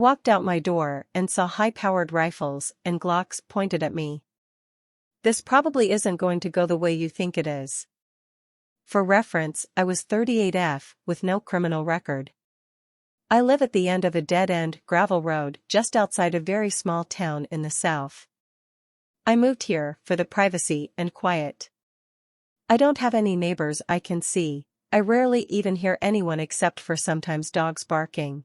Walked out my door and saw high-powered rifles and Glocks pointed at me. This probably isn't going to go the way you think it is. For reference, I was 38F with no criminal record. I live at the end of a dead-end gravel road just outside a very small town in the south. I moved here for the privacy and quiet. I don't have any neighbors I can see. I rarely even hear anyone except for sometimes dogs barking.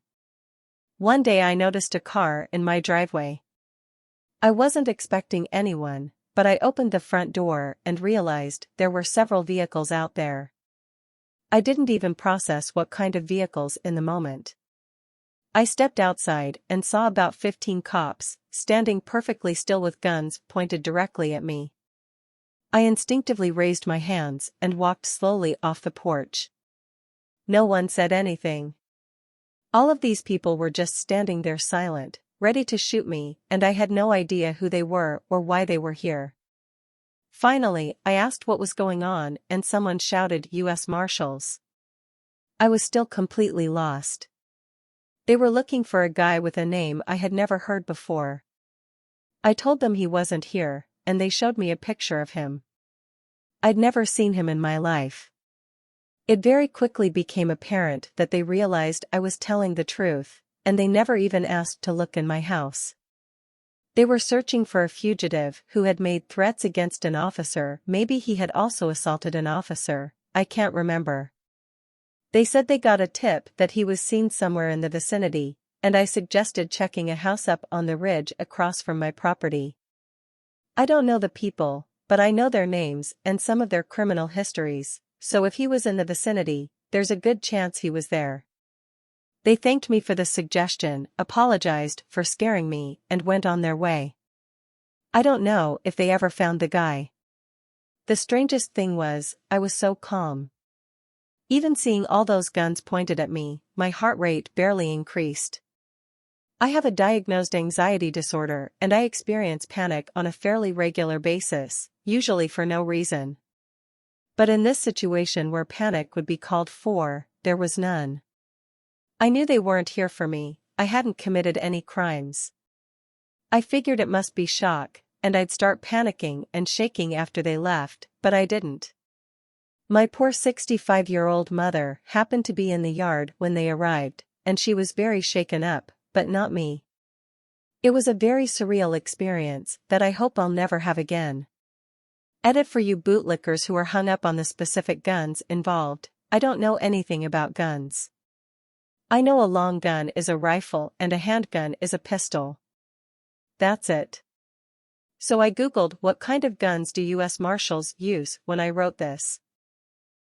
One day I noticed a car in my driveway. I wasn't expecting anyone, but I opened the front door and realized there were several vehicles out there. I didn't even process what kind of vehicles in the moment. I stepped outside and saw about 15 cops, standing perfectly still with guns pointed directly at me. I instinctively raised my hands and walked slowly off the porch. No one said anything. All of these people were just standing there silent, ready to shoot me, and I had no idea who they were or why they were here. Finally, I asked what was going on and someone shouted U.S. Marshals. I was still completely lost. They were looking for a guy with a name I had never heard before. I told them he wasn't here, and they showed me a picture of him. I'd never seen him in my life. It very quickly became apparent that they realized I was telling the truth, and they never even asked to look in my house. They were searching for a fugitive who had made threats against an officer. Maybe he had also assaulted an officer, I can't remember. They said they got a tip that he was seen somewhere in the vicinity, and I suggested checking a house up on the ridge across from my property. I don't know the people, but I know their names and some of their criminal histories, so if he was in the vicinity, there's a good chance he was there. They thanked me for the suggestion, apologized for scaring me, and went on their way. I don't know if they ever found the guy. The strangest thing was, I was so calm. Even seeing all those guns pointed at me, my heart rate barely increased. I have a diagnosed anxiety disorder and I experience panic on a fairly regular basis, usually for no reason. But in this situation where panic would be called for, there was none. I knew they weren't here for me, I hadn't committed any crimes. I figured it must be shock, and I'd start panicking and shaking after they left, but I didn't. My poor 65-year-old mother happened to be in the yard when they arrived, and she was very shaken up, but not me. It was a very surreal experience that I hope I'll never have again. Edit for you bootlickers who are hung up on the specific guns involved. I don't know anything about guns. I know a long gun is a rifle and a handgun is a pistol. That's it. So I googled what kind of guns do U.S. Marshals use when I wrote this.